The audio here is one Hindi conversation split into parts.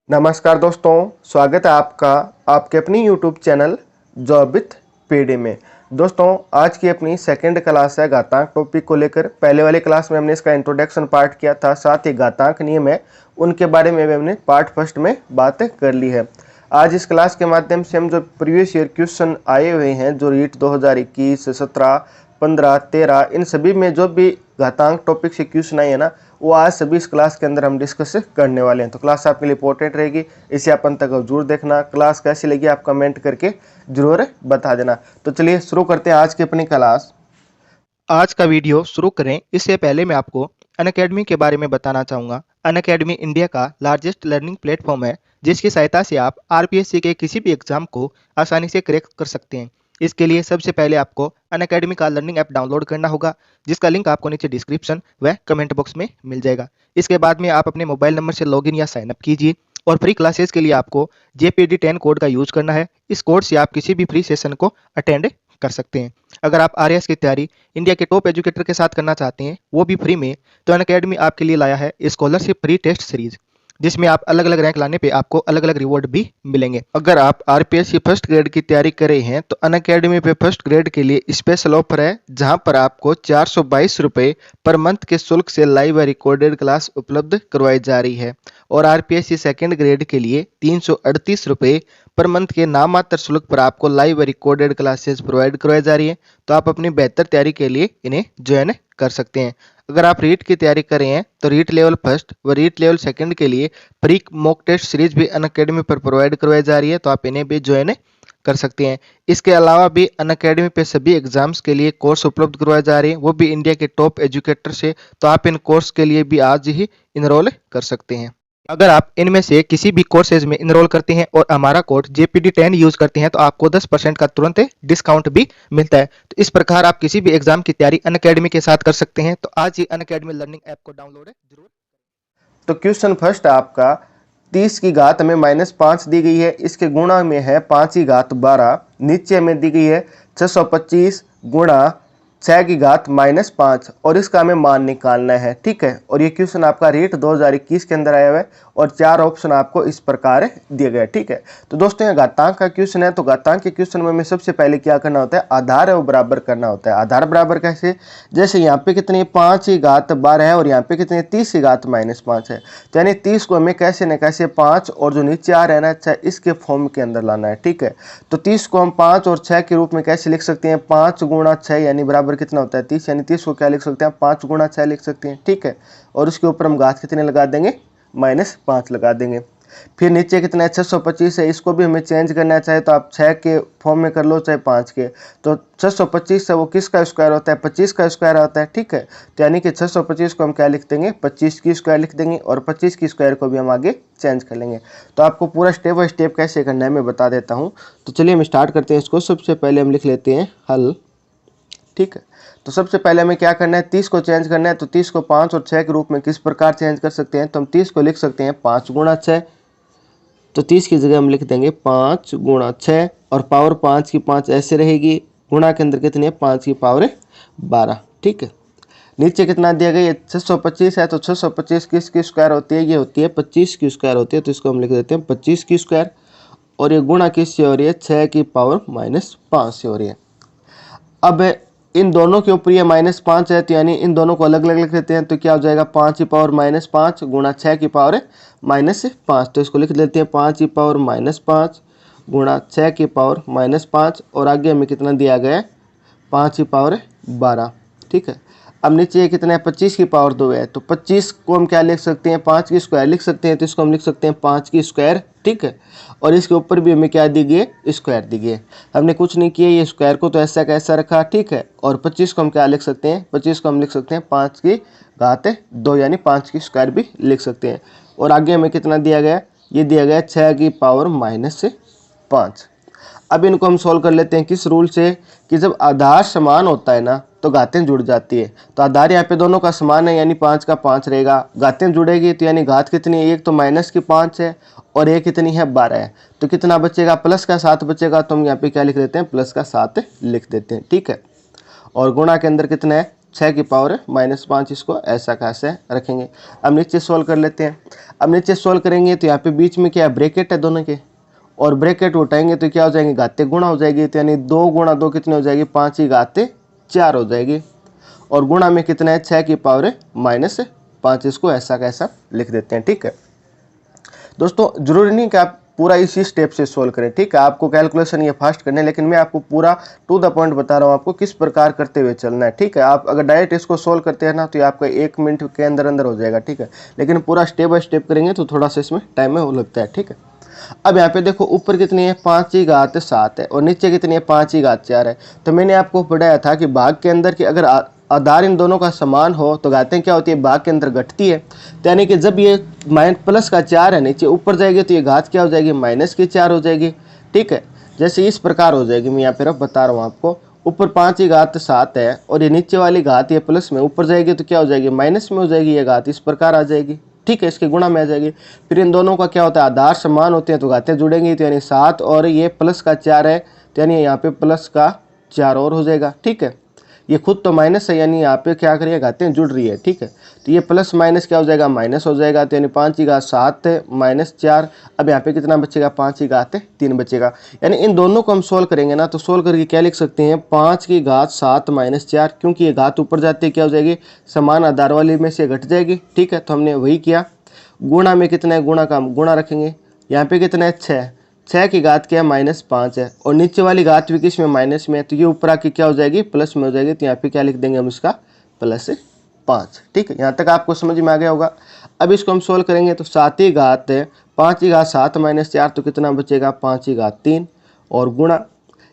नमस्कार दोस्तों, स्वागत है आपका आपके अपनी YouTube channel job with PD में। दोस्तों, आज की अपनी सेकंड क्लास है घातांक टॉपिक को लेकर। पहले वाली क्लास में हमने इसका इंट्रोडक्शन पार्ट किया था, साथ ही घातांक नियम है उनके बारे में भी हमने पार्ट फर्स्ट में बातें कर ली है। आज इस क्लास के माध्यम से हम जो प्रीवियस ईयर क्वेश्चन आए हुए हैं, जो रीट 2021, 17, 15, 13, इन सभी में जो भी घातांक टॉपिक से क्वेश्चन आए हैं ना, वो आज सभी इस क्लास के अंदर हम डिस्कस करने वाले हैं। तो क्लास आपके लिए इंपॉर्टेंट रहेगी, इसे आप अंत तक जरूर देखना। क्लास कैसी लगी आप कमेंट करके जरूर बता देना। तो चलिए शुरू करते हैं आज की अपनी क्लास। आज का वीडियो शुरू करें इससे पहले मैं आपको अनअकैडमी के बारे में बताना चाहूँगा। अनअकैडमी इंडिया का लार्जेस्ट लर्निंग प्लेटफॉर्म है, जिसकी सहायता से आप आरपीएससी के किसी भी एग्जाम को आसानी से क्रैक कर सकते हैं। इसके लिए सबसे पहले आपको अनअकैडमी का लर्निंग ऐप डाउनलोड करना होगा, जिसका लिंक आपको नीचे डिस्क्रिप्शन व कमेंट बॉक्स में मिल जाएगा। इसके बाद में आप अपने मोबाइल नंबर से लॉगिन या साइनअप कीजिए और फ्री क्लासेस के लिए आपको JPD10 कोड का यूज करना है। इस कोड से आप किसी भी फ्री सेशन को अटेंड कर सकते हैं। अगर आप आरएएस की तैयारी इंडिया के टॉप एजुकेटर के साथ करना चाहते हैं, वो भी फ्री में, तो अनअकैडमी आपके लिए लाया है स्कॉलरशिप प्री टेस्ट सीरीज, जिसमें आप अलग अलग रैंक लाने पे आपको अलग अलग रिवॉर्ड भी मिलेंगे। अगर आप आरपीएससी फर्स्ट ग्रेड की तैयारी कर रहे हैं तो अनअकैडमी पे फर्स्ट ग्रेड के लिए स्पेशल ऑफर है, जहां पर आपको 422 रुपये पर मंथ के शुल्क से लाइव व रिकॉर्डेड क्लास उपलब्ध करवाई जा रही है। और आरपीएससी सेकेंड ग्रेड के लिए 338 रुपये पर मंथ के नाम मात्र शुल्क पर आपको लाइव व रिकॉर्डेड क्लासेस प्रोवाइड करवाई जा रही है। तो आप अपनी बेहतर तैयारी के लिए इन्हें ज्वाइन कर सकते हैं। अगर आप रीट की तैयारी कर रहे हैं तो रीट लेवल फर्स्ट व रीट लेवल सेकंड के लिए प्री मॉक टेस्ट सीरीज भी अनअकैडमी पर प्रोवाइड करवाई जा रही है, तो आप इन्हें भी ज्वाइन कर सकते हैं। इसके अलावा भी अनअकैडमी पे सभी एग्जाम्स के लिए कोर्स उपलब्ध करवाए जा रहे हैं, वो भी इंडिया के टॉप एजुकेटर से। तो आप इन कोर्स के लिए भी आज ही इनरोल कर सकते हैं। अगर आप इनमें से किसी भी कोर्सेज में इनरोल करते हैं और हमारा कोड JPD10 यूज करते हैं, तो आपको 10% का तुरंत डिस्काउंट भी मिलता है। तो इस प्रकार आप किसी भी एग्जाम की तैयारी अनअकैडमी के साथ कर सकते हैं। तो आज ही अनअकैडमी लर्निंग ऐप को डाउनलोड जरूर। तो क्वेश्चन फर्स्ट आपका 30 की घात हमें -5 दी गई है, इसके गुणा में है 5 की घात 12। नीचे हमें दी गई है 625 गुणा 6 की घात -5 और इसका हमें मान निकालना है। ठीक है, और ये क्वेश्चन आपका रीट 2021 के अंदर आया हुआ है और 4 ऑप्शन आपको इस प्रकार दिए गए। ठीक है, तो दोस्तों ये घातांक का क्वेश्चन है। तो घातांक के क्वेश्चन में हमें सबसे पहले क्या करना होता है, आधार है वो बराबर करना होता है। आधार बराबर कैसे, जैसे यहाँ पे कितनी 5 की घात 12 है और यहाँ पे कितनी 30 की घात -5 है, तो यानी 30 को हमें कैसे न कैसे 5 और जो नीचे आ रहा है ना 6, इसके फॉर्म के अंदर लाना है। ठीक है, तो 30 को हम 5 और 6 के रूप में कैसे लिख सकते हैं, 5 गुणा 6 यानी बराबर कितना होता है 30, यानी 30 को क्या लिख सकते हैं 5 गुणा 6 लिख सकते हैं। ठीक है, और उसके ऊपर हम घात कितने लगा देंगे, -5 लगा देंगे। फिर नीचे कितना है 625 है, इसको भी हमें चेंज करना चाहे तो आप 6 के फॉर्म में कर लो चाहे 5 के। तो 625 है वो किसका स्क्वायर होता है, 25 का स्क्वायर होता है। ठीक है, तो यानी कि 625 को हम क्या लिख देंगे, 25 की स्क्वायर लिख देंगे और 25 की स्क्वायर को भी हम आगे चेंज कर लेंगे। तो आपको पूरा स्टेप बाय स्टेप कैसे करना है मैं बता देता हूँ। तो चलिए हम स्टार्ट करते हैं इसको। सबसे पहले हम लिख लेते हैं हल। ठीक है, तो सबसे पहले हमें क्या करना है, 30 को चेंज करना है। तो 30 को 5 और 6 के रूप में किस प्रकार चेंज कर सकते हैं, तो हम 30 को लिख सकते हैं 5 गुणा 6। तो 30 की जगह हम लिख देंगे 5 गुणा 6 और पावर 5 की 5 ऐसे रहेगी, गुणा के अंदर कितनी है 5 की पावर 12। ठीक है, नीचे कितना दिया गया, 625 है, तो 625 किसकी स्क्वायर होती है, ये होती है 25 की स्क्वायर होती है। तो इसको हम लिख देते हैं 25 की स्क्वायर और ये गुणा किससे हो रही है, 6 की पावर -5 से हो रही है। अब इन दोनों के ऊपर ये -5 है, तो यानी इन दोनों को अलग अलग लिख देते हैं। तो क्या हो जाएगा 5 की पावर -5 गुणा 6 की पावर -5। तो इसको लिख देते हैं 5 की पावर -5 गुणा 6 की पावर -5 और आगे हमें कितना दिया गया है 5 की पावर 12। ठीक है, अब नीचे ये कितना है 25 की पावर 2 है, तो 25 को हम क्या लिख सकते हैं 5 की स्क्वायर लिख सकते हैं। तो इसको हम लिख सकते हैं 5 की स्क्वायर। ठीक है, और इसके ऊपर भी हमें क्या दी गई है, स्क्वायर दी गई है। हमने कुछ नहीं किया, ये स्क्वायर को तो ऐसा कैसा रखा। ठीक है, और 25 को हम क्या लिख सकते हैं, 25 को हम लिख सकते हैं 5 की घात 2 यानी 5 की स्क्वायर भी लिख सकते हैं। और आगे हमें कितना दिया गया, ये दिया गया 6 की पावर -5। अब इनको हम सॉल्व कर लेते हैं किस रूल से, कि जब आधार समान होता है ना तो घातें जुड़ जाती है। तो आधार यहाँ पे दोनों का समान है यानी 5 का 5 रहेगा, घातें जुड़ेगी तो यानी घात कितनी है, एक तो -5 है और एक कितनी है 12 है। तो कितना बचेगा, +7 बचेगा। तो हम यहाँ पे क्या लिख देते हैं, +7 लिख देते हैं। ठीक है, और गुणा के अंदर कितना है 6 की पावर -5, इसको ऐसा कैसे रखेंगे। अब नीचे सोल्व कर लेते हैं। अब नीचे सोल्व करेंगे तो यहाँ पे बीच में क्या ब्रैकेट है दोनों के, और ब्रैकेट उठाएंगे तो क्या हो जाएंगे, घाते गुणा हो जाएगी। तो यानी 2 गुणा 2 कितने हो जाएगी, 5 की घाते 4 हो जाएगी। और गुणा में कितना है, 6 की पावर -5, इसको ऐसा कैसा लिख देते हैं। ठीक है दोस्तों, जरूरी नहीं कि आप पूरा इसी स्टेप से सोल्व करें। ठीक है, आपको कैलकुलेशन ये फास्ट करने, लेकिन मैं आपको पूरा टू द पॉइंट बता रहा हूँ आपको किस प्रकार करते हुए चलना है। ठीक है, आप अगर डायरेक्ट इसको सोल्व करते हैं ना तो ये आपका 1 मिनट के अंदर अंदर हो जाएगा। ठीक है, लेकिन पूरा स्टेप बाय स्टेप करेंगे तो थोड़ा सा इसमें टाइम में वो लगता है। ठीक है, अब यहाँ पे देखो ऊपर कितनी है, 5 की घात 7 है, और नीचे कितनी है, 5 की घात 4 है। तो मैंने आपको पढ़ाया था कि भाग के अंदर की अगर आधार इन दोनों का समान हो तो घातें क्या होती है, भाग के अंदर घटती है। तो यानी कि जब ये प्लस का 4 है नीचे ऊपर जाएगी तो ये घात क्या हो जाएगी, -4 हो जाएगी। ठीक है, जैसे इस प्रकार हो जाएगी। मैं यहाँ पे अब बता रहा हूँ आपको, ऊपर 5 की घात 7 है और ये नीचे वाली घात ये प्लस में ऊपर जाएगी तो क्या हो जाएगी, माइनस में हो जाएगी। ये घात इस प्रकार आ जाएगी। ठीक है, इसके गुणा में आ जाएगी। फिर इन दोनों का क्या होता है, आधार समान होते हैं तो घातें जुड़ेंगी। तो यानी 7 और ये प्लस का 4 है तो यानी यहाँ पे प्लस का 4 और हो जाएगा। ठीक है, ये खुद तो माइनस है, यानी यहाँ पे क्या करिए, घातें जुड़ रही है। ठीक है, तो ये प्लस माइनस क्या हो जाएगा, माइनस हो जाएगा। तो यानी 5 की घात 7 -4, अब यहाँ पे कितना बचेगा, 5 की घात 3 बचेगा। यानी इन दोनों को हम सोल्व करेंगे ना तो सोल्व करके क्या लिख सकते हैं, 5 की घात 7 -4, क्योंकि ये घात ऊपर जाती है क्या हो जाएगी, समान आधार वाली में से घट जाएगी। ठीक है, तो हमने वही किया। गुणा में कितना है, गुणा का हम गुणा रखेंगे। यहाँ पे कितना है, 6 की घात क्या है, -5 है, और नीचे वाली घात भी किस में, माइनस में है। तो ये ऊपर आके क्या हो जाएगी, प्लस में हो जाएगी। तो यहाँ पे क्या लिख देंगे हम, इसका +5। ठीक है, यहाँ तक आपको समझ में आ गया होगा। अब इसको हम सोल्व करेंगे तो 7 की घात 5 की घात 7 -4, तो कितना बचेगा, 5 की घात 3, और गुणा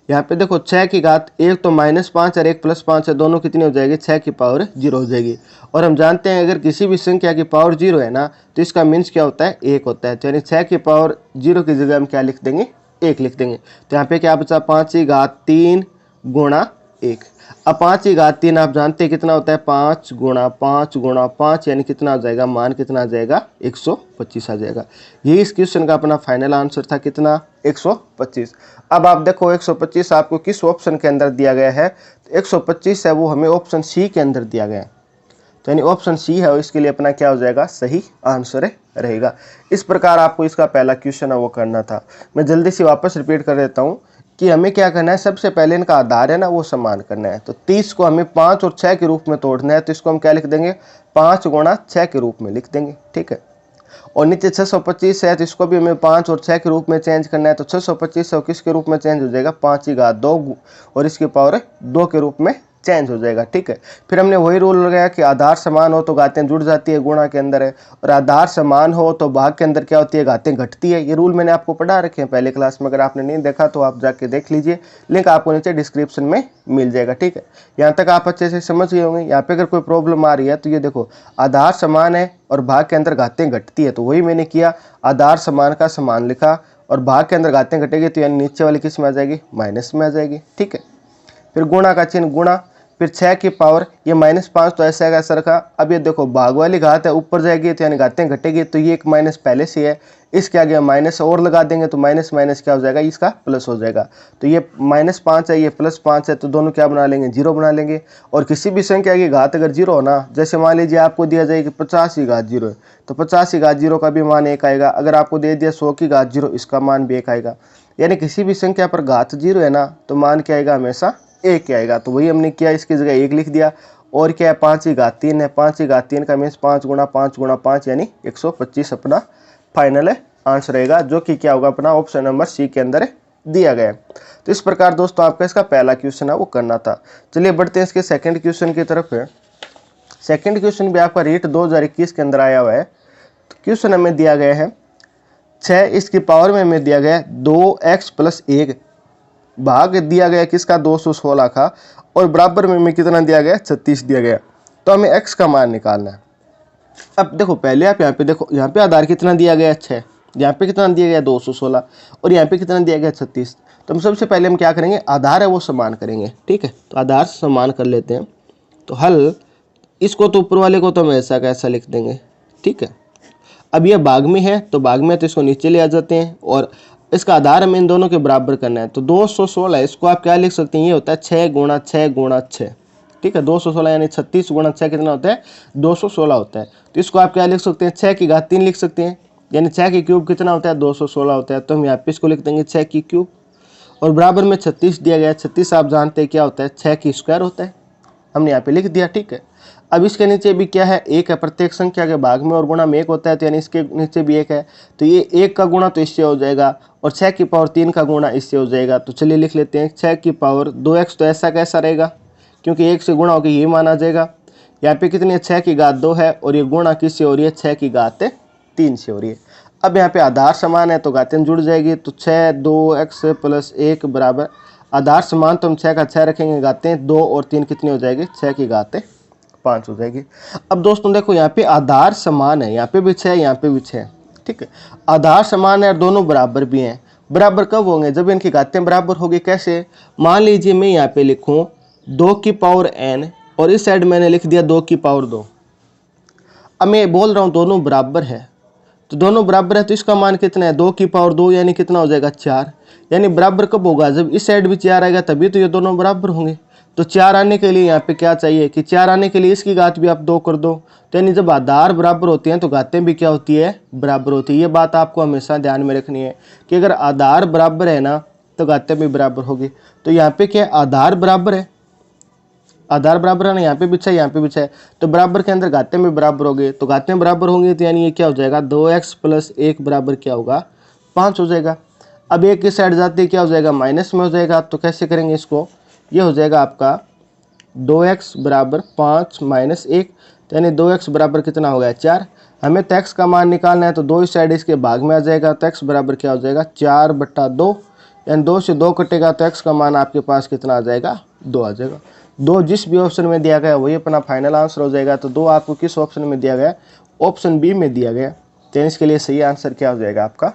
यहाँ पे देखो 6 की घात, एक तो -5 और एक +5 है, दोनों कितनी हो जाएगी, 6 की पावर 0 हो जाएगी। और हम जानते हैं अगर किसी भी संख्या की पावर 0 है ना तो इसका मीन्स क्या होता है, 1 होता है। तो यानी 6 की पावर 0 की जगह हम क्या लिख देंगे, 1 लिख देंगे। तो यहाँ पे क्या बचा, 5 की घात 3 गुणा 1। अब 5 की घात 3 आप जानते हैं कितना होता है, 5 गुणा 5 गुणा 5, यानी कितना हो जाएगा, मान कितना आ जाएगा, 125 आ जाएगा। यही इस क्वेश्चन का अपना फाइनल आंसर था, कितना, 125। अब आप देखो 125 आपको किस ऑप्शन के अंदर दिया गया है, तो 125 है वो हमें ऑप्शन सी के अंदर दिया गया है। तो यानी ऑप्शन सी है, इसके लिए अपना क्या हो जाएगा, सही आंसर रहेगा। इस प्रकार आपको इसका पहला क्वेश्चन है वो करना था। मैं जल्दी से वापस रिपीट कर देता हूँ कि हमें क्या करना है, सबसे पहले इनका आधार है ना वो समान करना है। तो 30 को हमें 5 और 6 के रूप में तोड़ना है, तो इसको हम क्या लिख देंगे, 5 गुणा 6 के रूप में लिख देंगे। ठीक है, और नीचे 625 है तो इसको भी हमें 5 और 6 के रूप में चेंज करना है। तो 625 किसके रूप में चेंज हो जाएगा, 5 की घात 2 और इसकी पावर 2 के रूप में चेंज हो जाएगा। ठीक है, फिर हमने वही रूल लगाया कि आधार समान हो तो घातें जुड़ जाती है, गुणा के अंदर है, और आधार समान हो तो भाग के अंदर क्या होती है, घातें घटती है। ये रूल मैंने आपको पढ़ा रखे हैं पहले क्लास में, अगर आपने नहीं देखा तो आप जाके देख लीजिए, लिंक आपको नीचे डिस्क्रिप्शन में मिल जाएगा। ठीक है, यहाँ तक आप अच्छे से समझ गए होंगे। यहाँ पे अगर कोई प्रॉब्लम आ रही है तो ये देखो, आधार समान है और भाग के अंदर घातें घटती है, तो वही मैंने किया, आधार समान का समान लिखा और भाग के अंदर घातें घटेगी तो यानी नीचे वाली किस में आ जाएगी, माइनस में आ जाएगी। ठीक है, फिर गुणा का चिन्ह गुणा, फिर 6 की पावर ये -5 तो ऐसा कैसा रखा। अब ये देखो भाग वाली घात है ऊपर जाएगी तो यानी घातें घटेगी, तो ये एक माइनस पहले से है, इसके आगे माइनस और लगा देंगे तो माइनस माइनस क्या हो जाएगा, इसका प्लस हो जाएगा। तो ये -5 है, ये +5 है, तो दोनों क्या बना लेंगे, 0 बना लेंगे। और किसी भी संख्या की घात अगर 0 हो ना, जैसे मान लीजिए आपको दिया जाए कि 50 की घात 0 है तो 50 की घात 0 का भी मान 1 आएगा। अगर आपको दे दिया 100 की घात 0, इसका मान भी 1 आएगा। यानी किसी भी संख्या पर घात 0 है ना तो मान क्या आएगा, हमेशा 1 आएगा। तो वही हमने किया, इसकी जगह 1 लिख दिया। और क्या है, 5 की घात 3 है, 5 की घात 3 का मीन्स 5 गुणा 5 गुणा 5 यानी 125 अपना फाइनल आंसर रहेगा, जो कि क्या होगा, अपना ऑप्शन नंबर सी के अंदर दिया गया है। तो इस प्रकार दोस्तों आपका इसका पहला क्वेश्चन है वो करना था। चलिए बढ़ते हैं इसके सेकंड क्वेश्चन की तरफ। सेकंड क्वेश्चन भी आपका रीट 2021 के अंदर आया हुआ है। तो क्वेश्चन हमें दिया गया है 6, इसकी पावर में हमें दिया गया है 2x + 1, भाग दिया गया किसका, 216 का, और बराबर में हमें कितना दिया गया, 36 दिया गया। तो हमें x का मान निकालना है। अब देखो पहले आप यहाँ पे देखो, यहाँ पे आधार कितना दिया गया, 6, यहाँ पे कितना दिया गया, 216, और यहाँ पे कितना दिया गया, 36। तो हम सबसे पहले हम क्या करेंगे, आधार है वो समान करेंगे। ठीक है, तो आधार समान कर लेते हैं। तो हल, इसको तो ऊपर वाले को तो हम ऐसा कैसा लिख देंगे। ठीक है, अब ये भाग में है तो भाग में तो इसको नीचे ले आ जाते हैं, और इसका आधार हमें इन दोनों के बराबर करना है। तो 216 है, इसको आप क्या लिख सकते हैं, ये होता है 6 गुणा 6 गुणा 6। ठीक है। 216 यानी 36 गुणा 6 कितना होता है, 216 होता है। तो इसको आप क्या लिख सकते हैं, 6 की घात 3 लिख सकते हैं, यानी 6 की क्यूब कितना होता है, 216 होता है। तो हम यहाँ पे इसको लिख देंगे 6 की क्यूब, और बराबर में 36 दिया गया है। 36 आप जानते हैं क्या होता है, 6 की स्क्वायर होता है, हमने यहाँ पे लिख दिया, ठीक है। अब इसके नीचे भी क्या है, एक है, प्रत्येक संख्या के भाग में और गुणा में 1 होता है, तो यानी इसके नीचे भी 1 है, तो ये 1 का गुणा तो इससे हो जाएगा, और 6 की पावर 3 का गुणा इससे हो जाएगा। तो चलिए लिख लेते हैं 6 की पावर 2x, तो ऐसा कैसा रहेगा, क्योंकि 1 से गुणा होकर ये माना जाएगा। यहाँ पे कितनी है, 6 की घात 2 है, और ये गुणा किससे हो रही है, 6 की घात 3 से हो रही है। अब यहाँ पे आधार समान है तो घातें जुड़ जाएगी, तो 6 2x + 1 बराबर, आधार समान तो हम 6 का 6 रखेंगे, घातें 2 और 3 कितनी हो जाएगी, 6 की घात 5 हो जाएगी। अब दोस्तों देखो यहाँ पे आधार समान है, यहाँ पे भी 6, यहाँ पे भी 6, ठीक है। आधार समान है और दोनों बराबर भी हैं। बराबर कब होंगे, जब इनकी घातें बराबर होगी। कैसे, मान लीजिए मैं यहाँ पे लिखूँ 2 की पावर n, और इस साइड मैंने लिख दिया 2 की पावर 2। अब मैं बोल रहा हूँ दोनों बराबर है, तो दोनों बराबर है तो इसका मान कितना है, 2 की पावर 2, यानी कितना हो जाएगा, 4। यानी बराबर कब होगा, जब इस साइड भी 4 आएगा, तभी तो ये दोनों बराबर होंगे। तो 4 आने के लिए यहाँ पे क्या चाहिए कि 4 आने के लिए इसकी घात भी आप 2 कर दो। तो यानी जब आधार बराबर होते हैं तो घातें भी क्या होती है, बराबर होती है। ये बात आपको हमेशा ध्यान में रखनी है कि अगर आधार बराबर है ना तो घातें भी बराबर होगी। तो यहाँ पे क्या है, आधार बराबर है, आधार बराबर है ना, यहाँ पे भी 6, यहाँ पे भी 6, तो बराबर के अंदर घातें भी बराबर हो गए। तो घातें बराबर होंगी तो यानी ये क्या हो जाएगा, 2x + 1 बराबर क्या होगा, 5 हो जाएगा। अब एक की साइड जाते क्या हो जाएगा, माइनस में हो जाएगा। तो कैसे करेंगे इसको, ये हो जाएगा आपका 2x बराबर 5 - 1, तो यानी 2x बराबर कितना हो गया, 4। हमें तो x का मान निकालना है, तो 2 इस साइड इसके भाग में आ जाएगा, तो x बराबर क्या हो जाएगा, 4/2, यानी 2 से 2 कटेगा तो x का मान आपके पास कितना आ जाएगा, 2 आ जाएगा। 2 जिस भी ऑप्शन में दिया गया वही अपना फाइनल आंसर हो जाएगा। तो 2 आपको किस ऑप्शन में दिया गया, ऑप्शन बी में दिया गया। तो इसके लिए सही आंसर क्या हो जाएगा आपका,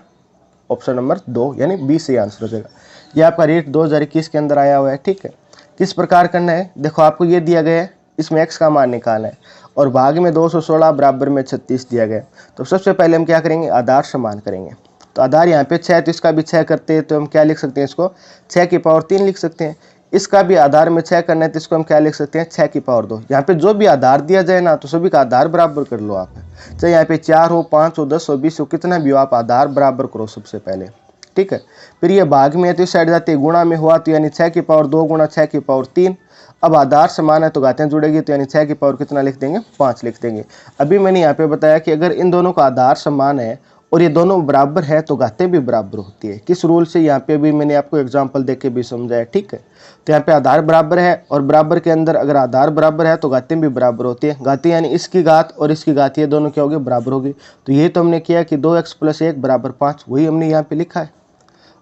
ऑप्शन नंबर 2, यानी बी सही आंसर हो जाएगा। ये आपका रेट 2021 के अंदर आया हुआ है, ठीक है। किस प्रकार करना है, देखो आपको ये दिया गया है, इसमें x का मान निकालना है, और भाग में 216 बराबर में 36 दिया गया है। तो सबसे पहले हम क्या करेंगे, आधार समान करेंगे। तो आधार यहाँ पे 6, तो इसका भी 6 करते हैं, तो हम क्या लिख सकते हैं, इसको 6 की पावर 3 लिख सकते हैं। इसका भी आधार में 6 करना है, तो इसको हम क्या लिख सकते हैं, 6 की पावर 2। यहाँ पे जो भी आधार दिया जाए ना, तो सभी का आधार बराबर कर लो आप, चाहे यहाँ पे 4 हो, 5 हो, 10 हो, 20 हो, कितना भी हो, आप आधार बराबर करो सबसे पहले, ठीक है। फिर ये भाग में है तो इस साइड जाते गुणा में हुआ, तो यानी 6 की पावर 2 गुणा 6 की पावर 3। अब आधार समान है तो घातें जुड़ेगी, तो यानी 6 की पावर कितना लिख देंगे, 5 लिख देंगे। अभी मैंने यहाँ पे बताया कि अगर इन दोनों का आधार समान है और ये दोनों बराबर है तो घातें भी बराबर होती है। किस रूल से, यहाँ पे भी मैंने आपको एग्जांपल देख के भी समझाया, ठीक है। तो यहाँ पे आधार बराबर है और बराबर के अंदर अगर आधार बराबर है तो घातें भी बराबर होती है। घातें यानी इसकी घात और इसकी घात, ये दोनों क्या होगी, बराबर होगी। तो ये तो हमने किया कि 2x + 1 बराबर 5, वही हमने यहाँ पे लिखा है।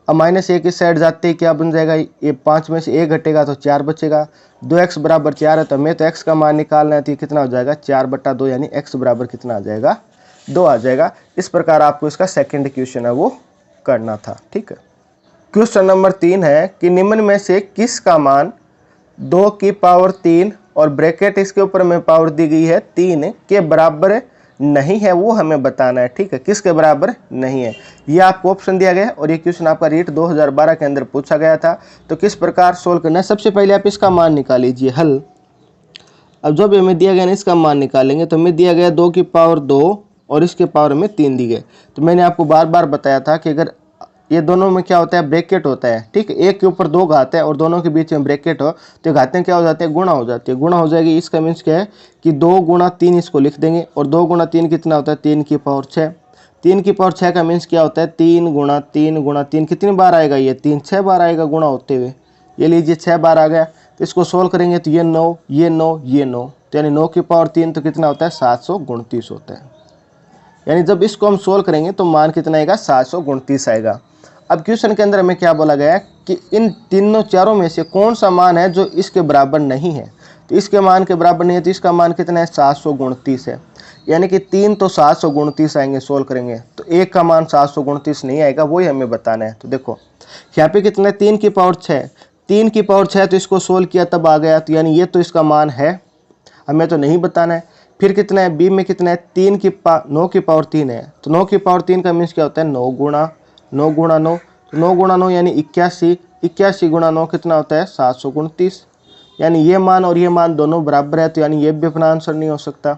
अब -1 इस साइड जाते ही क्या बन जाएगा, ये 5 में से 1 घटेगा तो 4 बचेगा। 2x बराबर 4 है, तो हमें तो x का मान निकालना है, तो ये कितना हो जाएगा, 4/2, यानी x बराबर कितना आ जाएगा, 2 आ जाएगा। इस प्रकार आपको इसका सेकंड क्वेश्चन है वो करना था, ठीक है। क्वेश्चन नंबर 3 है कि निम्न में से किसका मान 2 की पावर 3 और ब्रैकेट इसके ऊपर में पावर दी गई है 3 के बराबर नहीं है, वो हमें बताना है, ठीक है। किसके बराबर नहीं है, ये आपको ऑप्शन दिया गया है, और ये क्वेश्चन आपका रीट 2012 के अंदर पूछा गया था। तो किस प्रकार सोल्व करना है, सबसे पहले आप इसका मान निकाल लीजिए, हल। अब जो भी हमें दिया गया ना, इसका मान निकालेंगे, तो हमें दिया गया 2 की पावर 2 और इसके पावर में 3 दी गए। तो मैंने आपको बार बार बताया था कि अगर ये दोनों में क्या होता है, ब्रैकेट होता है, ठीक है। एक के ऊपर 2 घात है और दोनों के बीच में ब्रैकेट हो तो घातें क्या हो जाती है, गुणा हो जाती है, गुणा हो जाएगी। इसका मीन्स क्या है कि 2 गुणा 3 इसको लिख देंगे, और 2 गुणा 3 कितना होता है, 3 की पावर 6। 3 की पावर 6 का मीन्स क्या होता है, 3 गुणा 3 गुणा 3 कितनी बार आएगा, ये 3 6 बार आएगा गुणा होते हुए। ये लीजिए 6 बार आ गया। तो इसको सोल्व करेंगे तो ये 9 ये 9 ये 9, तो यानी 9 की पावर 3 तो कितना होता है, 729 होता है। यानी जब इसको हम सोल्व करेंगे तो मान कितना आएगा, 729 आएगा। अब क्वेश्चन के अंदर हमें क्या बोला गया है कि इन तीनों चारों में से कौन सा मान है जो इसके बराबर नहीं है। तो इसके मान के बराबर नहीं है, तो इसका मान कितना है, 729 है। यानी कि 3 तो 729 आएंगे सोल्व करेंगे, तो एक का मान 729 नहीं आएगा, वही हमें बताना है। तो देखो यहाँ पे कितना है, 3 की पावर 6, 3 की पावर 6, तो इसको सोल्व किया तब आ गया, तो यानी ये तो इसका मान है, हमें तो नहीं बताना है। फिर कितना है, बी में कितना है, 9 की पावर 3 है, तो 9 की पावर 3 का मीन्स क्या होता है, 9 गुणा 9 तो 9 गुणा 9 यानी 81, 81 गुणा 9 कितना होता है, 729। यानी ये मान और ये मान दोनों बराबर है, तो यानी ये भी अपना आंसर नहीं हो सकता।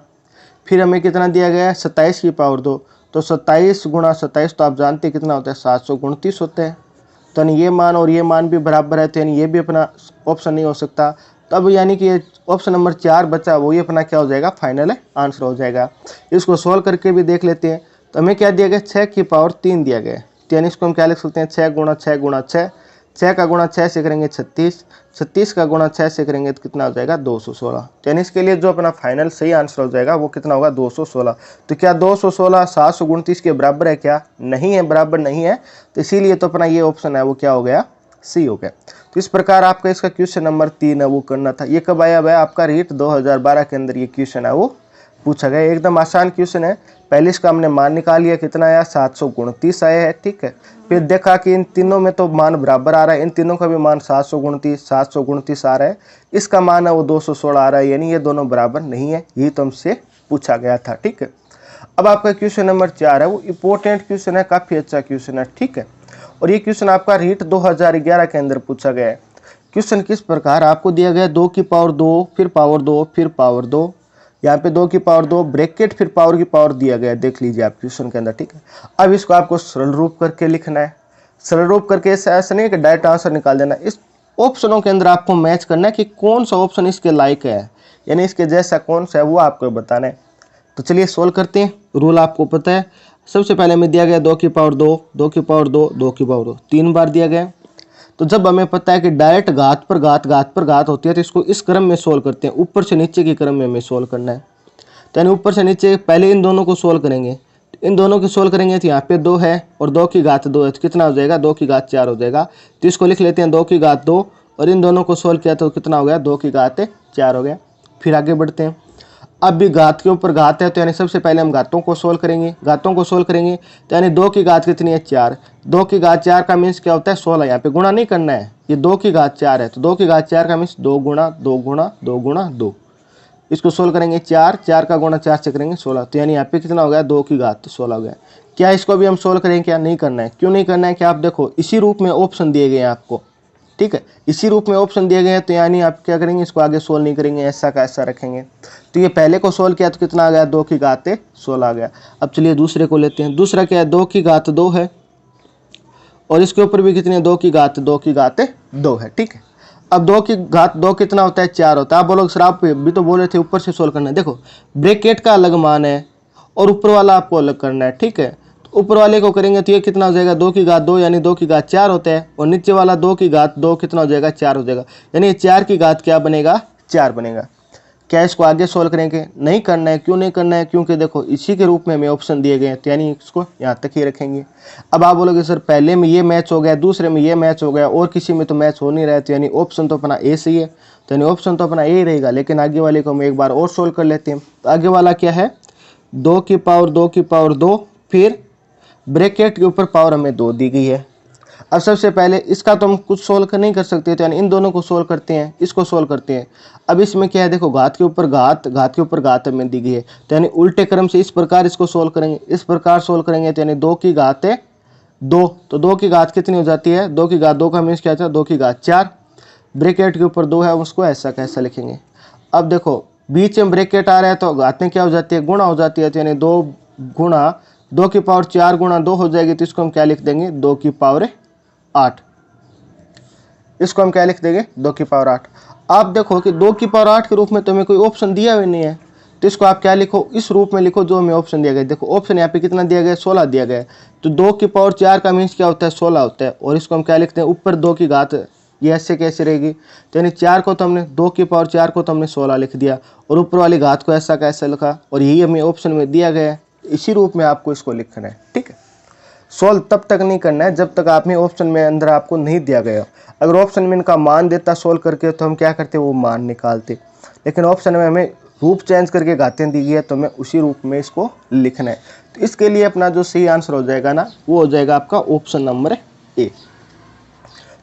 फिर हमें कितना दिया गया है 27 की पावर 2, तो 27 गुणा 27 तो आप जानते हैं कितना होता है 729 होता है, तो यानी ये मान और ये मान भी बराबर है, तो यानी ये भी अपना ऑप्शन नहीं हो सकता। तब यानी कि ऑप्शन नंबर 4 बचा वो ये अपना क्या हो जाएगा फाइनल आंसर हो जाएगा। इसको सॉल्व करके भी देख लेते हैं। तो हमें क्या दिया गया 6 की पावर 3 दिया गया है, तो यानी इसको हम क्या लिख सकते हैं 6 गुणा 6 गुणा 6, 6 का गुणा 6 से करेंगे 36, 36 का गुणा 6 से करेंगे तो कितना हो जाएगा 216। तो यानी इसके लिए जो अपना फाइनल सही आंसर हो जाएगा वो कितना होगा 216। तो क्या 216 729 के बराबर है क्या? नहीं है, बराबर नहीं है, तो इसीलिए तो अपना ये ऑप्शन है वो क्या हो गया सी हो गया। तो इस प्रकार आपका इसका क्वेश्चन नंबर 3 है वो करना था। ये कब आया भाई? आपका रीट 2012 के अंदर ये क्वेश्चन है वो पूछा गया। एकदम आसान क्वेश्चन है। पहले इसका हमने मान निकाल लिया, कितना आया 729 आया है, ठीक है। फिर देखा कि इन तीनों में तो मान बराबर आ रहा है, इन तीनों का भी मान 729 आ रहा है, इसका मान है वो 216 आ रहा है, यानी ये दोनों बराबर नहीं है। यही तो हमसे पूछा गया था, ठीक है। अब आपका क्वेश्चन नंबर 4 है वो इंपॉर्टेंट क्वेश्चन है, काफी अच्छा क्वेश्चन है, ठीक है। और ये क्वेश्चन आपका रीट 2011 के अंदर पूछा गया है। क्वेश्चन किस प्रकार आपको दिया गया 2 की पावर 2 फिर पावर 2 फिर पावर 2, यहाँ पे 2 की पावर 2 ब्रैकेट फिर पावर की पावर दिया गया है, देख लीजिए आप क्वेश्चन के अंदर, ठीक है। अब इसको आपको सरल रूप करके लिखना है। सरल रूप करके ऐसा नहीं कि डायरेक्ट आंसर निकाल देना, इस ऑप्शनों के अंदर आपको मैच करना है कि कौन सा ऑप्शन इसके लायक है, यानी इसके जैसा कौन सा है वो आपको बताना है। तो चलिए सोल्व करते हैं। रूल आपको पता है। सबसे पहले हमें दिया गया 2 की पावर 2, 2 की पावर 2, 2 की पावर 2, 3 बार दिया गया। तो जब हमें पता है कि डायरेक्ट घात पर घात होती है, तो इसको इस क्रम में सोल्व करते हैं, ऊपर से नीचे के क्रम में हमें सोल्व करना है। तो यानी ऊपर से नीचे पहले इन दोनों को सोल्व करेंगे, इन दोनों की सोल्व करेंगे तो यहाँ पे 2 है और 2 की घात 2 है, तो कितना हो जाएगा 2 की घात 4 हो जाएगा। तो इसको लिख लेते हैं 2 की घात 2, और इन दोनों को सोल्व किया तो कितना हो गया 2 की घात 4 हो गया। फिर आगे बढ़ते हैं। अब भी घात के ऊपर घात है, तो यानी सबसे पहले हम घातों को सोल्व करेंगे, तो यानी 2 की घात कितनी है 4, 2 की घात 4 का मीन्स क्या होता है 16, यहाँ पे गुणा नहीं करना है, ये 2 की घात 4 है, तो 2 की घात 4 का मीन्स 2 गुणा 2 गुणा 2 गुणा 2। इसको सोल्व करेंगे 4 का गुणा 4 से करेंगे 16, तो यानी यहाँ पे कितना हो गया 2 की घात 16 हो गया। क्या इसको भी हम सोल्व करेंगे? क्या नहीं करना है? क्यों नहीं करना है? क्या आप देखो इसी रूप में ऑप्शन दिए गए हैं आपको, ठीक है, इसी रूप में ऑप्शन दिए गए हैं, तो यानी आप क्या करेंगे इसको आगे सोल्व नहीं करेंगे, ऐसा का ऐसा रखेंगे। तो ये पहले को सोल्व किया तो कितना आ गया 2 की घात 16 आ गया। अब चलिए दूसरे को लेते हैं। दूसरा क्या है 2 की घात 2 है, और इसके ऊपर भी कितनी है 2 की घात 2 है, ठीक है। अब 2 की घात 2 कितना होता है 4 होता है। आप बोलोगे सर आप भी तो बोल रहे थे ऊपर से सोल्व करना है। देखो ब्रैकेट का अलग मान है और ऊपर वाला आपको अलग करना है, ठीक है। तो ऊपर वाले को करेंगे तो ये कितना हो जाएगा 2 की घात 2 यानी 2 की घात 4 होता है, और नीचे वाला 2 की घात 2 कितना हो जाएगा 4 हो जाएगा, यानी 4 की घात क्या बनेगा 4 बनेगा। क्या इसको आगे सोल्व करेंगे? नहीं करना है। क्यों नहीं करना है? क्योंकि देखो इसी के रूप में हमें ऑप्शन दिए गए हैं, तो यानी इसको यहाँ तक ही रखेंगे। अब आप बोलोगे सर पहले में ये मैच हो गया, दूसरे में ये मैच हो गया, और किसी में तो मैच हो नहीं रहा है, तो यानी ऑप्शन तो अपना ए सही है, तो यानी ऑप्शन तो अपना ए ही रहेगा। लेकिन आगे वाले को हम एक बार और सोल्व कर लेते हैं। तो आगे वाला क्या है 2 की पावर 2 की पावर 2, फिर ब्रैकेट के ऊपर पावर हमें 2 दी गई है। अब सबसे पहले इसका तो हम कुछ सोल्व नहीं कर सकते, तो यानी इन दोनों को सोल्व करते हैं, इसको सोल्व करते हैं। अब इसमें क्या है देखो घात के ऊपर घात हमें दी गई है, तो यानी उल्टे क्रम से इस प्रकार इसको सोल्व करेंगे, इस प्रकार सोल्व करेंगे, तो यानी 2 की घात 2, तो 2 की घात कितनी हो जाती है 2 की घात 2 का मीन्स क्या होता है 2 की घात 4, ब्रैकेट के ऊपर 2 है उसको ऐसा कैसा लिखेंगे। अब देखो बीच में ब्रैकेट आ रहा है तो घातें क्या हो जाती है गुणा हो जाती है, तो यानी 2 गुणा 2 की पावर 4 गुणा 2 हो जाएगी, तो इसको हम क्या लिख देंगे 2 की पावर 8, इसको हम क्या लिख देंगे 2 की पावर 8। आप देखो कि 2 की पावर 8 के रूप में तो हमें कोई ऑप्शन दिया हुआ नहीं है, तो इसको आप क्या लिखो इस रूप में लिखो जो हमें ऑप्शन दिया गया। देखो ऑप्शन यहाँ पे कितना दिया गया 16 दिया गया है, तो 2 की पावर 4 का मीन्स क्या होता है 16 होता है, और इसको हम क्या लिखते हैं ऊपर 2 की घात, ये ऐसे कैसे रहेगी, तो यानी 4 को तो हमने 2 की पावर 4 को तो हमने 16 लिख दिया, और ऊपर वाली घात को ऐसा कैसे लिखा, और यही हमें ऑप्शन में दिया गया है, इसी रूप में आपको इसको लिखना है, ठीक है। सोल्व तब तक नहीं करना है जब तक आपने ऑप्शन में अंदर आपको नहीं दिया गया। अगर ऑप्शन में इनका मान देता सोल्व करके तो हम क्या करते वो मान निकालते, लेकिन ऑप्शन में हमें रूप चेंज करके घातें दी गई है, तो हमें उसी रूप में इसको लिखना है। तो इसके लिए अपना जो सही आंसर हो जाएगा ना वो हो जाएगा आपका ऑप्शन नंबर ए।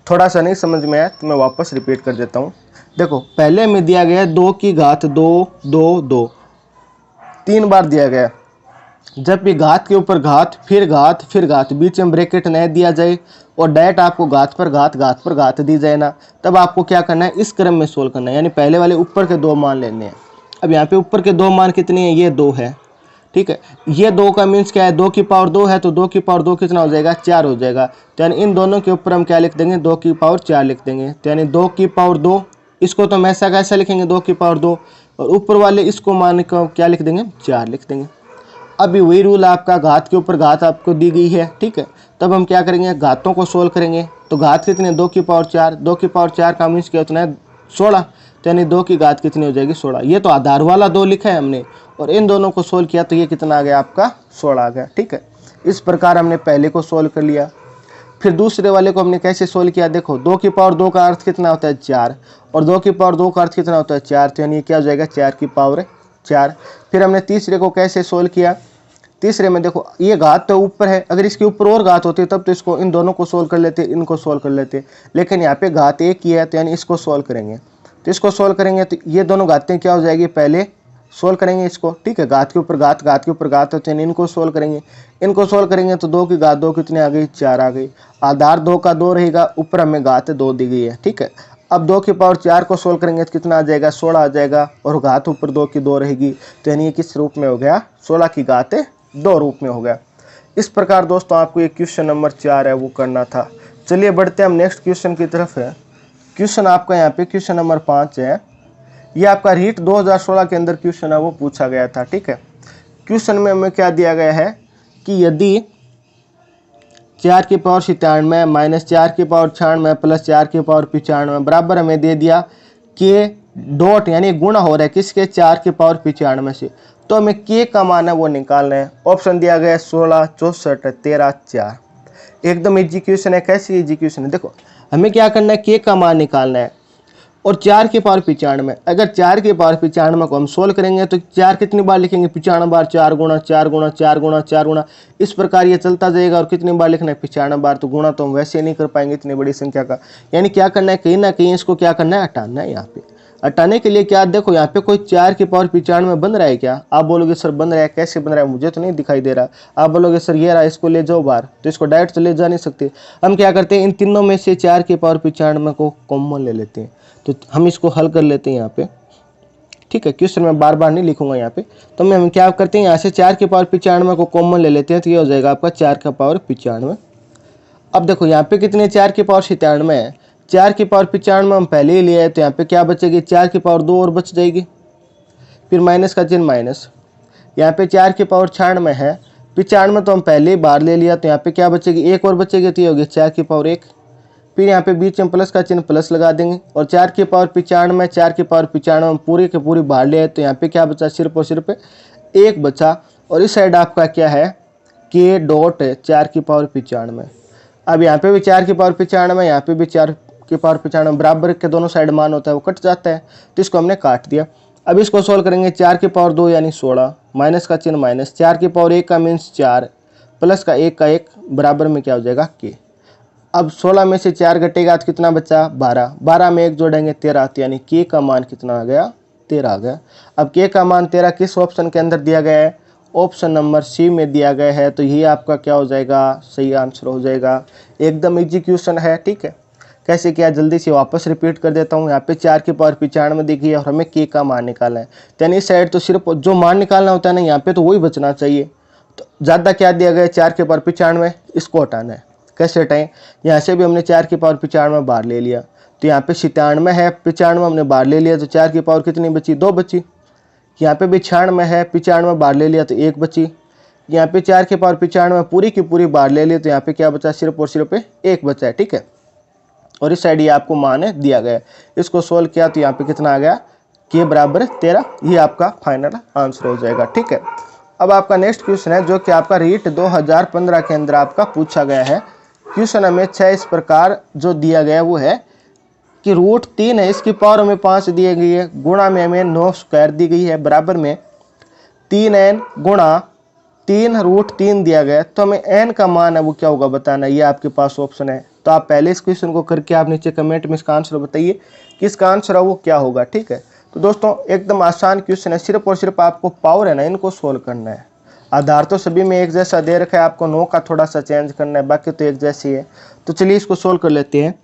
थोड़ा सा नहीं समझ में आया तो मैं वापस रिपीट कर देता हूँ। देखो पहले में दिया गया 2 की घात 2 2 2, 3 बार दिया गया, जब भी घात के ऊपर घात फिर घात बीच में ब्रैकेट न दिया जाए और डायरेक्ट आपको घात पर घात दी जाए ना, तब आपको क्या करना है, इस क्रम में सोल्व करना है। यानी पहले वाले ऊपर के 2 मान लेने हैं। अब यहाँ पे ऊपर के 2 मान कितने हैं, ये 2 है, ठीक है। ये 2 का मीन्स क्या है, 2 की पावर 2 है, तो 2 की पावर 2 कितना हो जाएगा, 4 हो जाएगा। तो यानी इन दोनों के ऊपर हम क्या लिख देंगे, 2 की पावर 4 लिख देंगे। तो यानी 2 की पावर 2, इसको तो हम ऐसा कैसा लिखेंगे, 2 की पावर 2, और ऊपर वाले इसको मान को क्या लिख देंगे, 4 लिख देंगे। अभी वही रूल आपका, घात के ऊपर घात आपको दी गई है, ठीक है। तब हम क्या करेंगे, घातों को सोल्व करेंगे। तो घात कितने, 2 की पावर 4, 2 की पावर 4 का मीन्स क्या होता है, 16। तो यानी 2 की घात कितनी हो जाएगी, 16। ये तो आधार वाला 2 लिखा है हमने, और इन दोनों को सोल्व किया तो ये कितना आ गया आपका, 16 आ गया, ठीक है। इस प्रकार हमने पहले को सोल्व कर लिया। फिर दूसरे वाले को हमने कैसे सोल्व किया, देखो 2 की पावर 2 का अर्थ कितना होता है, 4, और 2 की पावर 2 का अर्थ कितना होता है, 4। तो यानी क्या हो जाएगा, 4 की पावर 4। फिर हमने तीसरे को कैसे सोल्व किया, तीसरे में देखो ये घात तो ऊपर है, अगर इसके ऊपर और घात होती तब तो इसको, इन दोनों को सोल्व कर लेते, इनको सोल्व कर लेते, लेकिन यहाँ पे घात एक ही है, तो यानी इसको सोल्व करेंगे। तो इसको सोल्व करेंगे तो ये दोनों घातें क्या हो जाएगी, पहले सोल्व करेंगे इसको, ठीक है। घात के ऊपर घात के ऊपर घात होते हैं, इनको सोल्व करेंगे। इनको सोल्व करेंगे तो 2 की घात 2 कितने आ गई, 4 आ गई। आधार 2 का 2 रहेगा, ऊपर हमें घात 2 दी गई है, ठीक है। अब 2 की पावर 4 को सोल्व करेंगे तो कितना आ जाएगा, 16 आ जाएगा, और घात ऊपर 2 की 2 रहेगी। तो यानी ये किस रूप में हो गया, 16 की घात 2 रूप में हो गया। इस प्रकार दोस्तों आपको ये क्वेश्चन नंबर 4 है वो करना था। चलिए बढ़ते हैं हम नेक्स्ट क्वेश्चन की तरफ है। क्वेश्चन आपका यहाँ पे क्वेश्चन नंबर 5 है। ये आपका रीट 2016 के अंदर क्वेश्चन है वो पूछा गया था, ठीक है। क्वेश्चन में हमें क्या दिया गया है कि यदि 4 की पावर 97 माइनस 4 की पावर 96 प्लस 4 की पावर 95 बराबर हमें दे दिया कि डॉट यानी गुणा हो रहा है किसके, 4 की पावर 95 से। तो हमें के का मान है वो निकालना है। ऑप्शन दिया गया है 16, 64, 13, 4। एकदम इजी क्वेश्चन है। कैसी इजी क्वेश्चन है, देखो हमें क्या करना है, के का मान निकालना है, और 4 की पावर 95। अगर 4 की पावर 95 को हम सोल्व करेंगे तो 4 कितनी बार लिखेंगे, 95 बार, 4 गुणा 4 गुणा 4 गुणा 4 गुणा, इस प्रकार ये चलता जाएगा। और कितनी बार लिखना है, 95 बार। तो गुणा तो हम वैसे नहीं कर पाएंगे इतनी बड़ी संख्या का, यानी क्या करना है, कहीं ना कहीं इसको क्या करना है, हटाना है। यहाँ पे हटाने के लिए क्या, देखो यहाँ पे कोई 4 की पावर 95 बन रहा है क्या, आप बोलोगे सर बन रहा है, कैसे बन रहा है, मुझे तो नहीं दिखाई दे रहा। आप बोलोगे सर ये रहा, इसको ले जाओ बाहर, तो इसको डायरेक्ट तो ले जा नहीं सकते। हम क्या करते हैं, इन तीनों में से 4 की पावर 95 को कॉमन ले लेते हैं। तो हम इसको हल कर लेते हैं यहाँ पे, ठीक है। क्वेश्चन में बार बार नहीं लिखूंगा यहाँ पे। तो हम क्या करते हैं, यहाँ से 4 की पावर 95 को कॉमन ले लेते हैं, तो ये हो जाएगा आपका 4 का पावर 95। अब देखो यहाँ पे कितने, 4 की पावर 97 है, 4 की पावर 95 हम पहले ही लिए हैं, तो यहाँ पे क्या बचेगी, 4 की पावर 2 और बच जाएगी, फिर माइनस का चिन्ह माइनस। यहाँ पे 4 की पावर 96 है, 95 तो हम पहले ही बाहर ले लिया, तो यहाँ पे क्या बचेगी, 1 और बचेगी, तो ये होगी 4 की पावर 1। फिर यहाँ पे बीच में प्लस का चिन्ह प्लस लगा देंगे, और 4 की पावर 95, 4 की पावर 95 हम पूरी की पूरी बाहर ले आए, तो यहाँ पे क्या बचा, सिर्फ और सिर्फ 1 बचा। और इस साइड आपका क्या है, के डॉट 4 की पावर 95। अब यहाँ पे भी 4 की पावर 95, यहाँ पे भी 4 की पावर 95, बराबर के दोनों साइड मान होता है वो कट जाता है, तो इसको हमने काट दिया। अब इसको सोल्व करेंगे, 4 की पावर 2 यानी 16, माइनस का चिन्ह माइनस, 4 की पावर 1 का मीन्स 4, प्लस का 1 का 1, बराबर में क्या हो जाएगा, के। अब 16 में से 4 घटेगा तो कितना बचा, 12, 12 में 1 जोड़ेंगे 13, तो यानी के का मान कितना आ गया, 13 आ गया। अब के का मान 13 किस ऑप्शन के अंदर दिया गया है, ऑप्शन नंबर सी में दिया गया है, तो ये आपका क्या हो जाएगा, सही आंसर हो जाएगा। एकदम इजी क्वेश्चन है, ठीक है। कैसे किया, जल्दी से वापस रिपीट कर देता हूँ। यहाँ पे 4 की पावर 95 दिखी है और हमें के का मान निकालना है, यानी इस साइड तो सिर्फ जो मान निकालना होता है ना, यहाँ पे तो वही बचना चाहिए। तो ज़्यादा क्या दिया गया, 4 की पावर 95, इसको हटाना है। कैसे हटाएं, यहाँ से भी हमने 4 की पावर 95 बाहर ले लिया, तो यहाँ पे 97 है, 95 हमने बाहर ले लिया, तो 4 की पावर कितनी बची, 2 बची। यहाँ पे भी 96 है, 95 बाहर ले लिया तो 1 बची। यहाँ पे 4 की पावर 95 पूरी की पूरी बाहर ले लिया, तो यहाँ पे क्या बचा, सिर्फ और सिर्फ 1 बचा है, ठीक है। और इस साइड ये आपको मान है दिया गया, इसको सोल्व किया तो यहाँ पे कितना आ गया, के बराबर 13। ये आपका फाइनल आंसर हो जाएगा, ठीक है। अब आपका नेक्स्ट क्वेश्चन है जो कि आपका रीट 2015 के अंदर आपका पूछा गया है। क्वेश्चन हमें 6 इस प्रकार जो दिया गया वो है कि रूट 3 है, इसकी पावर हमें 5 दी गई है, गुणा में हमें 9 स्क्वायर दी गई है, बराबर में 3n गुणा 3 रूट 3 दिया गया। तो हमें n का मान है वो क्या होगा बताना, ये आपके पास ऑप्शन है। तो आप पहले इस क्वेश्चन को करके आप नीचे कमेंट में इसका आंसर बताइए कि इसका आंसर है वो क्या होगा, ठीक है। तो दोस्तों एकदम आसान क्वेश्चन है, सिर्फ और सिर्फ आपको पावर है ना, इनको सोल्व करना है। आधार तो सभी में एक जैसा दे रखा है, आपको 9 का थोड़ा सा चेंज करना है, बाकी तो एक जैसी है। तो चलिए इसको सोल्व कर लेते हैं।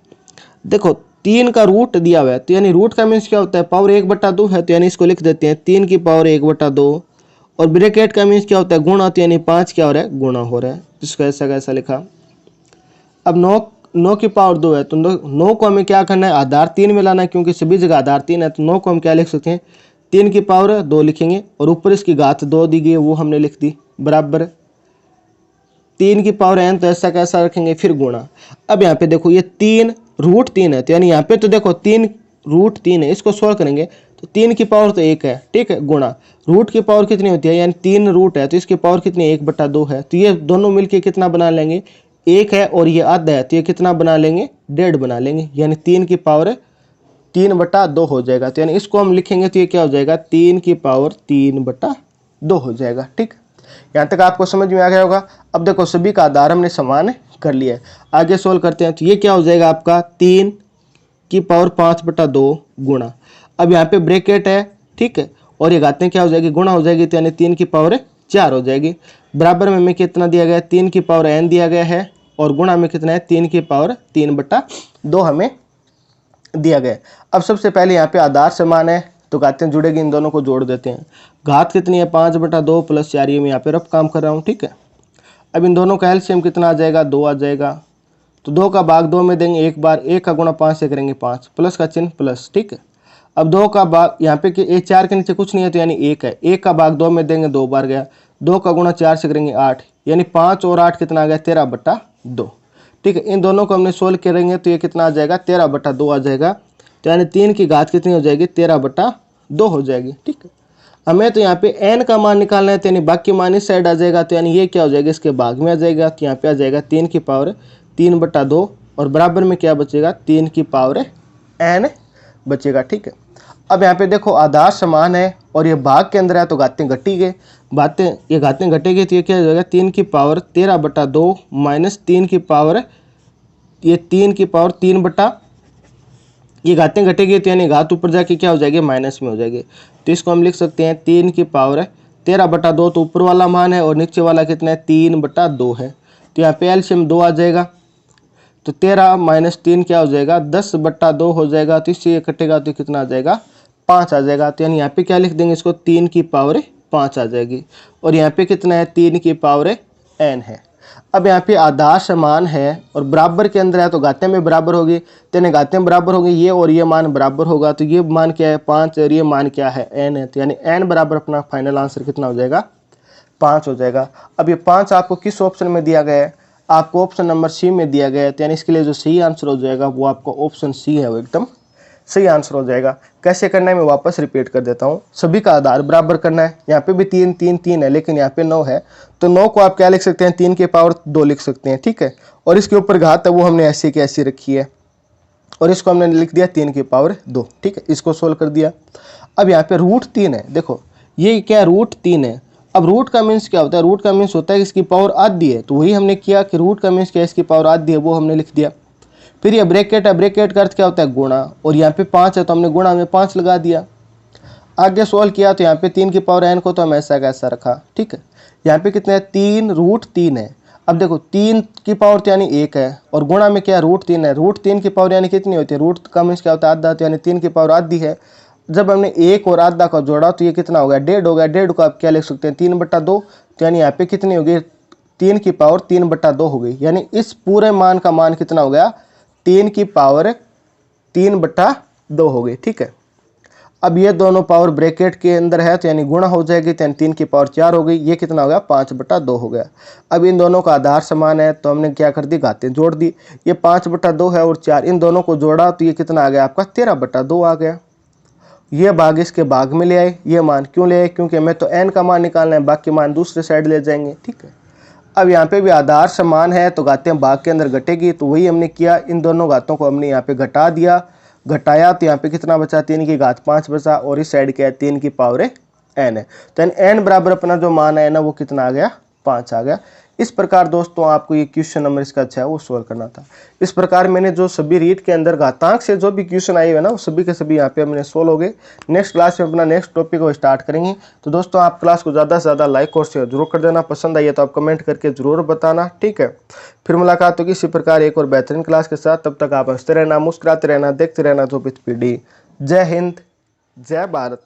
देखो 3 का रूट दिया हुआ है, तो यानी रूट का मीन्स क्या होता है, पावर 1/2 है, तो यानी इसको लिख देते हैं 3 की पावर 1/2। और ब्रैकेट का मीन्स क्या होता है, गुणा, तो यानी 5 क्या हो रहा है, गुणा हो रहा है, इसको ऐसा कैसा लिखा। अब 9 की पावर 2 है, तो 9 को हमें क्या करना है, आधार 3 में लाना है, क्योंकि सभी जगह आधार 3 है, तो 9 को हम क्या लिख सकते हैं, 3 की पावर 2 लिखेंगे, और ऊपर इसकी घात 2 दी गई है वो हमने लिख दी, बराबर 3 की पावर n, तो ऐसा कैसा रखेंगे, फिर गुणा। अब यहाँ पे देखो ये 3 रूट 3 है, तो यानी यहाँ पे तो देखो 3 रूट 3 है, इसको सोल्व करेंगे तो 3 की पावर तो 1 है, ठीक है, गुणा रूट की पावर कितनी होती है, यानी 3 रूट है, तो इसकी पावर कितनी, 1/2 है, तो ये दोनों मिलके कितना बना लेंगे, 1 है, और ये आधा है, तो ये कितना बना लेंगे, 1.5 बना लेंगे, यानी 3 की पावर 3/2 हो जाएगा। तो यानी इसको हम लिखेंगे तो ये क्या हो जाएगा, 3 की पावर 3/2 हो जाएगा। ठीक, यहाँ तक आपको समझ में आ गया होगा। अब देखो सभी का आधार हमने समान कर लिया है, आगे सोल्व करते हैं। तो ये क्या हो जाएगा आपका, 3 की पावर 5/2 गुणा, अब यहाँ पे ब्रैकेट है, ठीक है, और ये घातें क्या हो जाएगी, गुणा हो जाएगी, तो यानी 3 की पावर 4 हो जाएगी। बराबर में हमें कितना दिया गया है, 3 की पावर n दिया गया है, और गुणा में कितना है, 3 की पावर 3/2 हमें दिया गया। अब सबसे पहले यहाँ पे आधार समान है, तो घातें जुड़ेगी, इन दोनों को जोड़ देते हैं। घात कितनी है, 5/2 + 4, ये मैं यहाँ पे रफ काम कर रहा हूँ, ठीक है। अब इन दोनों का एलसीएम कितना आ जाएगा, 2 आ जाएगा, तो 2 का भाग 2 में देंगे एक बार, 1 का गुणा 5 से करेंगे 5, प्लस का चिन्ह प्लस, ठीक है। अब 2 का भाग यहाँ पे कि 4 के नीचे कुछ नहीं है, तो यानी 1 है, 1 का भाग 2 में देंगे 2 बार गया, 2 का गुणा 4 से करेंगे 8, यानी 5 और 8 कितना आ गया, 13/2, ठीक है। इन दोनों को हमने सोल्व करेंगे तो ये कितना आ जाएगा, 13/2 आ जाएगा, तो यानी 3 की घात कितनी हो जाएगी, 13/2 हो जाएगी, ठीक है। हमें तो यहाँ पे n का मान निकालना है, तो यानी बाकी मान इस साइड आ जाएगा, तो यानी ये क्या हो जाएगा, इसके भाग में आ जाएगा, तो यहाँ पे आ जाएगा 3 की पावर 3/2, और बराबर में क्या बचेगा, 3 की पावर n बचेगा, ठीक है। अब यहाँ पे देखो आधार समान है और ये भाग के अंदर है, तो घातें घटी गए, ये घातें घटेगी, तो ये क्या हो जाएगा, 3 की पावर 13/2 माइनस 3 की पावर, ये 3 की पावर 3 ये घातें घटेगी, तो यानी घात ऊपर जाके क्या हो जाएगी, माइनस में हो जाएगी, तो इसको हम लिख सकते हैं 3 की पावर 13/2, तो ऊपर वाला मान है और नीचे वाला कितना है, 3/2 है, तो यहाँ पे एलसीएम 2 आ जाएगा, तो 13 माइनस 3 क्या हो जाएगा, 10/2 हो जाएगा, तो इससे ये कटेगा तो कितना आ जाएगा, 5 आ जाएगा, तो यानी यहाँ पे क्या लिख देंगे इसको, 3 की पावर 5 आ जाएगी, और यहाँ पे कितना है, 3 की पावर n है। अब यहाँ पे आधार समान है और बराबर के अंदर है, तो घातें में बराबर होगी, तो यानी घातें बराबर होगी, ये और ये मान बराबर होगा, तो ये मान क्या है, 5, और ये मान क्या है, n है, तो यानी n बराबर अपना फाइनल आंसर कितना हो जाएगा, 5 हो जाएगा। अब ये 5 आपको किस ऑप्शन में दिया गया है, आपको ऑप्शन नंबर सी में दिया गया है, तो यानी इसके लिए जो सही आंसर हो जाएगा वो आपको ऑप्शन सी है, वो एकदम सही आंसर हो जाएगा। कैसे करना है मैं वापस रिपीट कर देता हूँ। सभी का आधार बराबर करना है, यहाँ पे भी 3 3 3 है, लेकिन यहाँ पे 9 है, तो 9 को आप क्या लिख सकते हैं, 3 की पावर 2 लिख सकते हैं, ठीक है। और इसके ऊपर घात है वो हमने ऐसी की ऐसी रखी है, और इसको हमने लिख दिया 3 की पावर 2, ठीक है, इसको सोल्व कर दिया। अब यहाँ पे √3 है, देखो ये क्या √3 है। अब रूट का मीन्स क्या होता है, रूट का मीन्स होता है इसकी पावर आधी है, तो वही हमने किया कि रूट का मीन्स क्या है, इसकी पावर आधी है, वो हमने लिख दिया। फिर ये ब्रैकेट है, ब्रैकेट का अर्थ क्या होता है, गुणा, और यहाँ पे 5 है तो हमने गुणा में 5 लगा दिया। आगे सोल्व किया तो यहाँ पे 3 की पावर n को तो हम ऐसा कैसा रखा, ठीक है। यहाँ पे कितने है, 3√3 है। अब देखो 3 की पावर तो यानी 1 है, और गुणा में क्या है, √3 है, √3 की पावर यानी कितनी होती है, रूट का मीन्स क्या होता है, आधा, तो यानी 3 की पावर आधी है। जब हमने 1 और आधा का जोड़ा तो ये कितना हो गया, 1.5 हो गया, 1.5 को आप क्या लिख सकते हैं, 3/2, तो यानी यहाँ पे कितनी होगी, 3 की पावर 3/2 हो गई, यानी इस पूरे मान का मान कितना हो गया, 3 की पावर 3/2 हो गई, ठीक है। अब ये दोनों पावर ब्रैकेट के अंदर है, तो यानी गुणा हो जाएगी, तो यानी 3 की पावर 4 हो गई, ये कितना हो गया, 5/2 हो गया। अब इन दोनों का आधार समान है, तो हमने क्या कर दी, घातें जोड़ दी, ये 5/2 है और 4, इन दोनों को जोड़ा तो ये कितना आ गया आपका, 13/2 आ गया। ये भाग इसके भाग में ले आए, ये मान क्यों ले आए, क्योंकि हमें तो n का मान निकालना है, बाकी मान दूसरे साइड ले जाएंगे, ठीक है। अब यहाँ पे भी आधार समान है, तो घातें भाग के अंदर घटेगी, तो वही हमने किया, इन दोनों घातों को हमने यहाँ पे घटा दिया, घटाया तो यहाँ पे कितना बचा, 3 की घात 5 बचा, और इस साइड क्या है, 3 की पावर n है, तो n बराबर अपना जो मान है ना वो कितना आ गया, 5 आ गया। इस प्रकार दोस्तों आपको ये क्वेश्चन नंबर इसका अच्छा है वो सॉल्व करना था। इस प्रकार मैंने जो सभी रीड के अंदर घातांक से जो भी क्वेश्चन आए हुए ना वो सभी के सभी यहाँ पे मैंने सोल्व हो गए। नेक्स्ट क्लास में अपना नेक्स्ट टॉपिक को स्टार्ट करेंगे। तो दोस्तों आप क्लास को ज़्यादा से ज़्यादा लाइक और शेयर जरूर कर देना, पसंद आई है तो आप कमेंट करके जरूर बताना, ठीक है। फिर मुलाकात होगी इसी प्रकार एक और बेहतरीन क्लास के साथ। तब तक आप हंसते रहना, मुस्कुराते रहना, देखते रहना जो पीडी। जय हिंद, जय भारत।